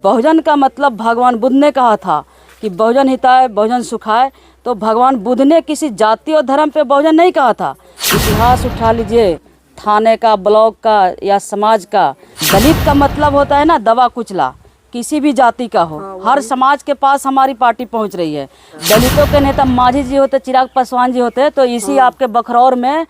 बहुजन का मतलब भगवान बुद्ध ने कहा था कि बहुजन हिताय बहुजन सुखाय। तो भगवान बुद्ध ने किसी जाति और धर्म पे बहुजन नहीं कहा था। इतिहास उठा लीजिए, थाने का, ब्लॉक का या समाज का। दलित का मतलब होता है ना दबा कुचला, किसी भी जाति का हो। हर समाज के पास हमारी पार्टी पहुंच रही है। दलितों के नेता मांझी जी होते, चिराग पासवान जी होते, तो इसी आपके बखरौर में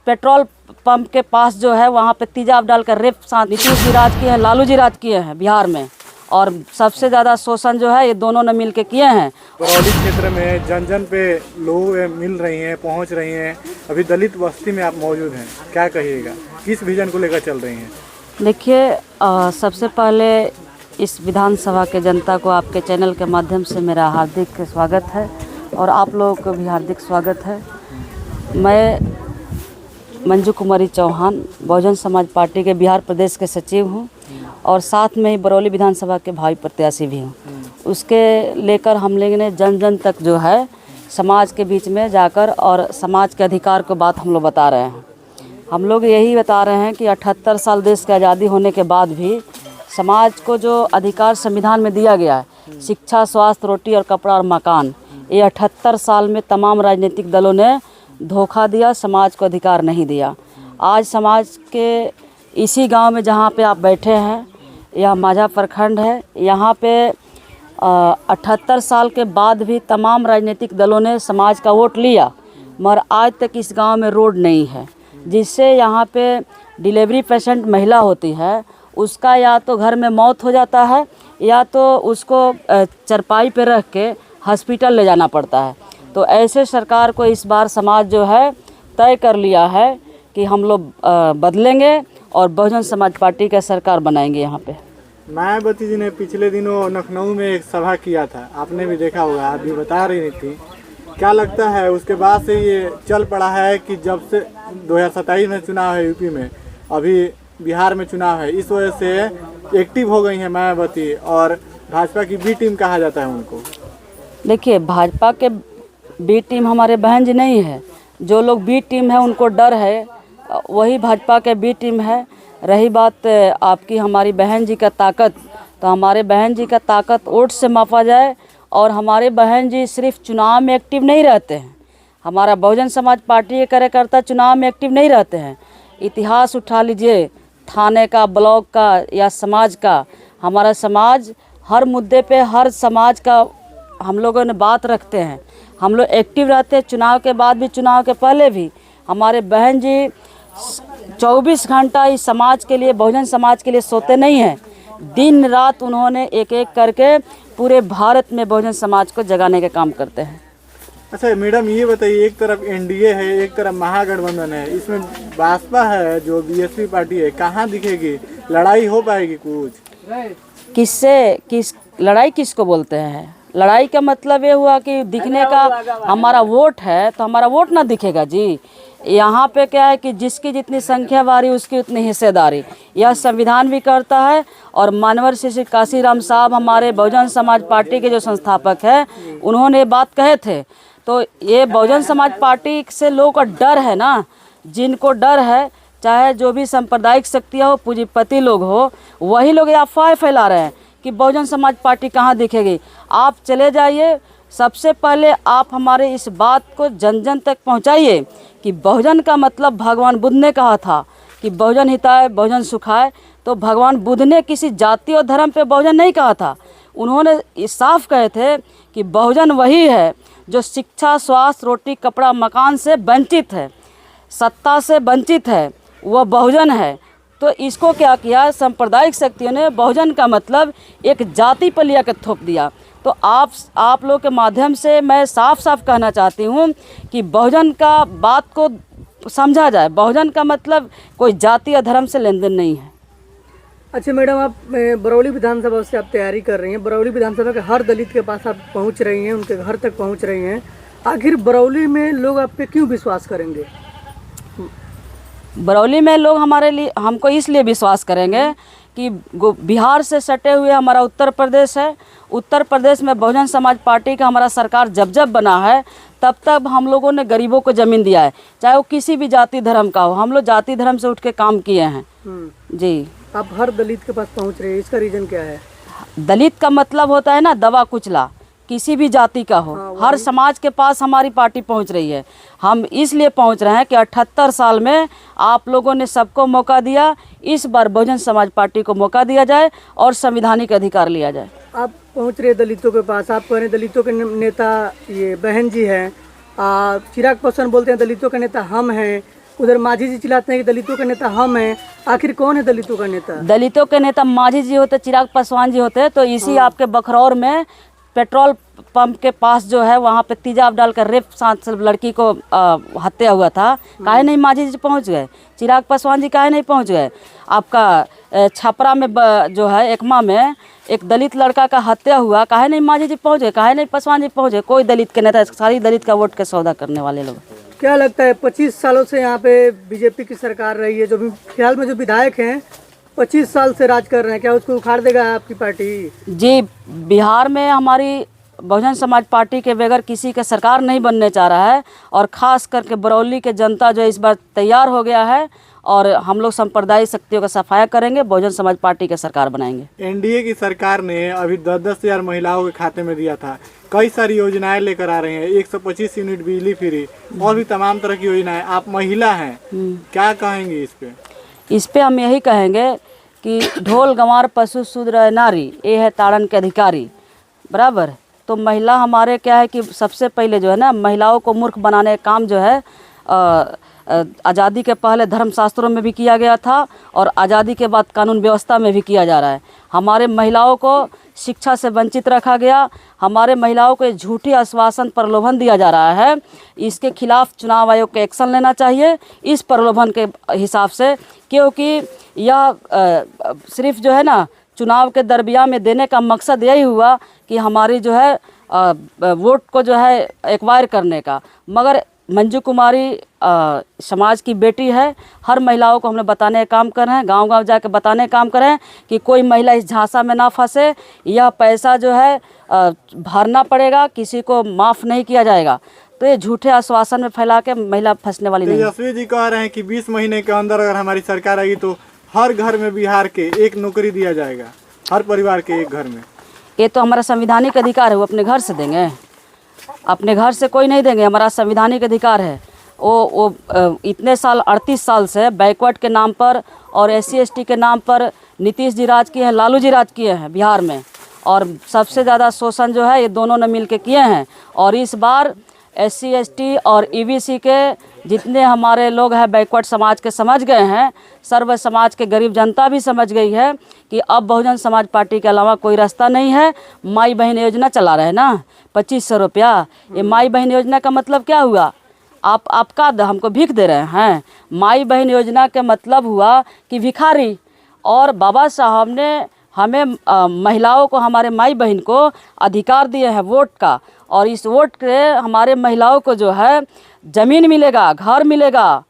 पेट्रोल पंप के पास जो है वहाँ पे तेजाब डालकर रेप नीतीश जी राज किए हैं, लालू जी राज किए हैं बिहार में। और सबसे ज़्यादा शोषण जो है ये दोनों ने मिल के किए हैं। बरौली क्षेत्र में जन जन पे लोग मिल रही हैं, पहुंच रही हैं। अभी दलित बस्ती में आप मौजूद हैं, क्या कहिएगा, किस विजन को लेकर चल रही हैं? देखिए, सबसे पहले इस विधानसभा के जनता को आपके चैनल के माध्यम से मेरा हार्दिक स्वागत है और आप लोगों को भी हार्दिक स्वागत है। मैं मंजू कुमारी चौहान बहुजन समाज पार्टी के बिहार प्रदेश के सचिव हूँ और साथ में ही बरौली विधानसभा के भावी प्रत्याशी भी हूँ। उसके लेकर हम लोग ने जन जन तक जो है समाज के बीच में जाकर और समाज के अधिकार को बात हम लोग बता रहे हैं। हम लोग यही बता रहे हैं कि 78 साल देश की आज़ादी होने के बाद भी समाज को जो अधिकार संविधान में दिया गया है, शिक्षा, स्वास्थ्य, रोटी और कपड़ा और मकान, ये 78 साल में तमाम राजनीतिक दलों ने धोखा दिया, समाज को अधिकार नहीं दिया। आज समाज के इसी गांव में जहां पे आप बैठे हैं, यह माझा प्रखंड है, यहाँ पे 78 साल के बाद भी तमाम राजनीतिक दलों ने समाज का वोट लिया, मगर आज तक इस गांव में रोड नहीं है, जिससे यहाँ पे डिलीवरी पेशेंट महिला होती है, उसका या तो घर में मौत हो जाता है या तो उसको चरपाई पे रख के हॉस्पिटल ले जाना पड़ता है। तो ऐसे सरकार को इस बार समाज जो है तय कर लिया है कि हम लोग बदलेंगे और बहुजन समाज पार्टी का सरकार बनाएंगे। यहाँ पे मायावती जी ने पिछले दिनों लखनऊ में एक सभा किया था, आपने भी देखा होगा, आप भी बता रही थी। क्या लगता है उसके बाद से ये चल पड़ा है कि जब से 2027 में चुनाव है यूपी में, अभी बिहार में चुनाव है, इस वजह से एक्टिव हो गई हैं मायावती और भाजपा की बी टीम कहा जाता है उनको? देखिए, भाजपा के बी टीम हमारे बहन जी नहीं है। जो लोग बी टीम है उनको डर है, वही भाजपा के बी टीम है। रही बात आपकी हमारी बहन जी का ताकत, तो हमारे बहन जी का ताकत वोट से मापा जाए और हमारे बहन जी सिर्फ चुनाव में एक्टिव नहीं रहते हैं। हमारा बहुजन समाज पार्टी के कार्यकर्ता चुनाव में एक्टिव नहीं रहते हैं। इतिहास उठा लीजिए, थाने का, ब्लॉक का या समाज का। हमारा समाज हर मुद्दे पे हर समाज का हम लोगों ने बात रखते हैं। हम लोग एक्टिव रहते हैं, चुनाव के बाद भी, चुनाव के पहले भी। हमारे बहन जी 24 घंटा इस समाज के लिए, बहुजन समाज के लिए सोते नहीं हैं। दिन रात उन्होंने एक एक करके पूरे भारत में बहुजन समाज को जगाने का काम करते हैं। अच्छा मैडम, ये बताइए, एक तरफ एनडीए है, एक तरफ महागठबंधन है, इसमें भाजपा है जो बीएसपी पार्टी है, कहाँ दिखेगी? लड़ाई हो पाएगी कुछ? किस लड़ाई किसको बोलते हैं? लड़ाई का मतलब ये हुआ कि दिखने का हमारा वोट है तो हमारा वोट ना दिखेगा जी। यहाँ पे क्या है कि जिसकी जितनी संख्या बारी उसकी उतनी हिस्सेदारी, यह संविधान भी करता है। और मानवर श्री काशीराम साहब हमारे बहुजन समाज पार्टी के जो संस्थापक हैं, उन्होंने बात कहे थे। तो ये बहुजन समाज पार्टी से लोगों का डर है ना, जिनको डर है, चाहे जो भी सांप्रदायिक शक्तियाँ हो, पूंजीपति लोग हो, वही लोग अफवाह फैला रहे हैं कि बहुजन समाज पार्टी कहाँ दिखेगी। आप चले जाइए, सबसे पहले आप हमारे इस बात को जन जन तक पहुँचाइए कि बहुजन का मतलब भगवान बुद्ध ने कहा था कि बहुजन हिताय बहुजन सुखाय। तो भगवान बुद्ध ने किसी जाति और धर्म पे बहुजन नहीं कहा था। उन्होंने साफ कहे थे कि बहुजन वही है जो शिक्षा, स्वास्थ्य, रोटी, कपड़ा, मकान से वंचित है, सत्ता से वंचित है, वह बहुजन है। तो इसको क्या किया सांप्रदायिक शक्तियों ने, बहुजन का मतलब एक जाति पर लिया कर थोप दिया। तो आप लोग के माध्यम से मैं साफ साफ कहना चाहती हूँ कि बहुजन का बात को समझा जाए। बहुजन का मतलब कोई जाति या धर्म से लेन देन नहीं है। अच्छा मैडम, आप बरौली विधानसभा से आप तैयारी कर रही हैं, बरौली विधानसभा के हर दलित के पास आप पहुंच रही हैं, उनके घर तक पहुंच रही हैं। आखिर बरौली में लोग आप पे क्यों विश्वास करेंगे? बरौली में लोग हमारे लिए, हमको इसलिए विश्वास करेंगे कि बिहार से सटे हुए हमारा उत्तर प्रदेश है। उत्तर प्रदेश में बहुजन समाज पार्टी का हमारा सरकार जब जब बना है, तब तब हम लोगों ने गरीबों को ज़मीन दिया है, चाहे वो किसी भी जाति धर्म का हो। हम लोग जाति धर्म से उठ के काम किए हैं जी। आप हर दलित के पास पहुंच रहे हैं, इसका रीज़न क्या है? दलित का मतलब होता है ना दबा कुचला, किसी भी जाति का हो, हर समाज के पास हमारी पार्टी पहुंच रही है। हम इसलिए पहुंच रहे हैं कि 78 साल में आप लोगों ने सबको मौका दिया, इस बार बहुजन समाज पार्टी को मौका दिया जाए और संवैधानिक अधिकार लिया जाए। आप पहुंच रहे दलितों के पास, आप कह रहे हैं दलितों के नेता ये बहन जी हैं, चिराग पासवान बोलते हैं दलितों का नेता हम हैं, उधर मांझी जी चिल्लाते हैं कि दलितों का नेता हम हैं। आखिर कौन है दलितों का नेता? दलितों के नेता मांझी जी होते, चिराग पासवान जी होते। तो इसी आपके बखरौर में पेट्रोल पंप के पास जो है वहाँ पे तेजाब डालकर रेप साथ लड़की को हत्या हुआ था। काहे नहीं मांझी जी पहुँच गए? चिराग पासवान जी काहे नहीं पहुँच गए? आपका छपरा में जो है एकमा में एक दलित लड़का का हत्या हुआ, काहे नहीं मांझी जी पहुँच गए? काहे नहीं पासवान जी पहुँच गए? कोई दलित के नेता, सारी दलित का वोट का सौदा करने वाले लोग। क्या लगता है 25 सालों से यहाँ पे बीजेपी की सरकार रही है, जो भी फिलहाल में जो विधायक हैं 25 साल से राज कर रहे हैं, क्या उसको उखाड़ देगा आपकी पार्टी? जी, बिहार में हमारी बहुजन समाज पार्टी के बगैर किसी का सरकार नहीं बनने चाह रहा है, और ख़ास करके बरौली के जनता जो इस बार तैयार हो गया है, और हम लोग सांप्रदायिक शक्तियों का सफाया करेंगे, बहुजन समाज पार्टी की सरकार बनाएंगे। एनडीए की सरकार ने अभी 10-10 हज़ार महिलाओं के खाते में दिया था, कई सारी योजनाएं लेकर आ रहे हैं, 125 यूनिट बिजली फ्री और भी तमाम तरह की योजनाएं। आप महिला हैं, क्या कहेंगे इस पे? इस पे हम यही कहेंगे कि ढोल गंवार पशु शूद्र नारी, ये है ताड़न के अधिकारी, बराबर। तो महिला हमारे क्या है कि सबसे पहले जो है ना, महिलाओं को मूर्ख बनाने का काम जो है आज़ादी के पहले धर्मशास्त्रों में भी किया गया था, और आज़ादी के बाद कानून व्यवस्था में भी किया जा रहा है। हमारे महिलाओं को शिक्षा से वंचित रखा गया, हमारे महिलाओं को झूठी आश्वासन प्रलोभन दिया जा रहा है। इसके खिलाफ चुनाव आयोग को एक्शन लेना चाहिए इस प्रलोभन के हिसाब से, क्योंकि यह सिर्फ जो है ना चुनाव के दरमियान में देने का मकसद यही हुआ कि हमारी जो है वोट को जो है एक्वायर करने का। मगर मंजू कुमारी समाज की बेटी है, हर महिलाओं को हमने बताने का काम कर रहे हैं, गांव-गांव जाके बताने का काम कर रहे हैं कि कोई महिला इस झांसा में ना फंसे। यह पैसा जो है भरना पड़ेगा, किसी को माफ़ नहीं किया जाएगा। तो ये झूठे आश्वासन में फैला के महिला फंसने वाली नहीं। तेजस्वी जी कह रहे हैं कि 20 महीने के अंदर अगर हमारी सरकार आएगी तो हर घर में बिहार के एक नौकरी दिया जाएगा, हर परिवार के एक घर में। ये तो हमारा संवैधानिक अधिकार है, वो अपने घर से देंगे, अपने घर से कोई नहीं देंगे, हमारा संवैधानिक अधिकार है। वो इतने साल 38 साल से बैकवर्ड के नाम पर और SC ST के नाम पर नीतीश जी राज किए हैं, लालू जी राज किए हैं बिहार में, और सबसे ज़्यादा शोषण जो है ये दोनों ने मिल के किए हैं। और इस बार SC ST और EBC के जितने हमारे लोग हैं बैकवर्ड समाज के समझ गए हैं, सर्व समाज के गरीब जनता भी समझ गई है कि अब बहुजन समाज पार्टी के अलावा कोई रास्ता नहीं है। माई बहन योजना चला रहे हैं ना, 2500 रुपया। ये माई बहन योजना का मतलब क्या हुआ? आपका हमको भीख दे रहे हैं। माई बहन योजना के मतलब हुआ कि भिखारी। और बाबा साहब ने हमें महिलाओं को, हमारे माई बहन को अधिकार दिए हैं वोट का, और इस वोट के हमारे महिलाओं को जो है ज़मीन मिलेगा, घर मिलेगा।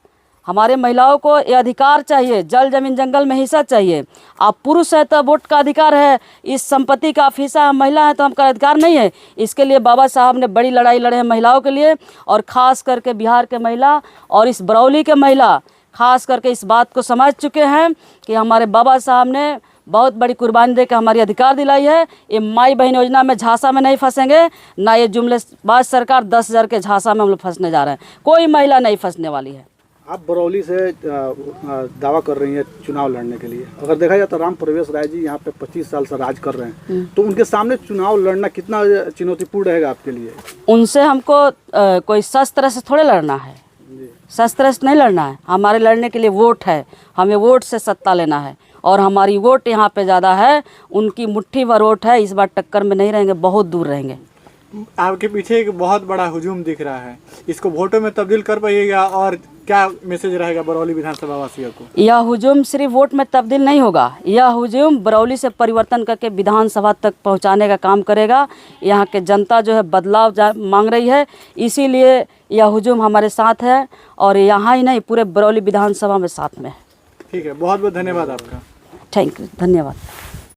हमारे महिलाओं को ये अधिकार चाहिए, जल जमीन जंगल में हिस्सा चाहिए। आप पुरुष है तो वोट का अधिकार है, इस संपत्ति का आप हिस्सा है, महिला है तो हमका अधिकार नहीं है। इसके लिए बाबा साहब ने बड़ी लड़ाई लड़े हैं महिलाओं के लिए, और ख़ास करके बिहार के महिला और इस बरौली के महिला ख़ास करके इस बात को समझ चुके हैं कि हमारे बाबा साहब ने बहुत बड़ी कुर्बानी देकर हमारी अधिकार दिलाई है। ये माई बहन योजना में झांसा में नहीं फंसेंगे, ना ये जुमलेबाज सरकार 10,000 के झांसा में हम लोग फंसने जा रहे हैं। कोई महिला नहीं फंसने वाली है। आप बरौली से दावा कर रही हैं चुनाव लड़ने के लिए। अगर देखा जाए तो राम प्रवेश राय जी यहाँ पे 25 साल से राज कर रहे हैं, तो उनके सामने चुनाव लड़ना कितना चुनौतीपूर्ण रहेगा आपके लिए? उनसे हमको कोई शस्त्र से थोड़े लड़ना है, शस्त्र से नहीं लड़ना है। हमारे लड़ने के लिए वोट है, हमें वोट से सत्ता लेना है, और हमारी वोट यहाँ पे ज़्यादा है, उनकी मुट्ठी भर वोट है। इस बार टक्कर में नहीं रहेंगे, बहुत दूर रहेंगे। आपके पीछे एक बहुत बड़ा हुजूम दिख रहा है, इसको वोटों में तब्दील कर पाइएगा, और क्या मैसेज रहेगा बरौली विधानसभा वासियों को? यह हुजूम सिर्फ वोट में तब्दील नहीं होगा, यह हुजूम बरौली से परिवर्तन करके विधानसभा तक पहुंचाने का काम करेगा। यहाँ के जनता जो है बदलाव मांग रही है, इसीलिए यह हुजूम हमारे साथ है, और यहाँ ही नहीं पूरे बरौली विधानसभा में साथ में है। ठीक है, बहुत बहुत धन्यवाद आपका। थैंक यू, धन्यवाद।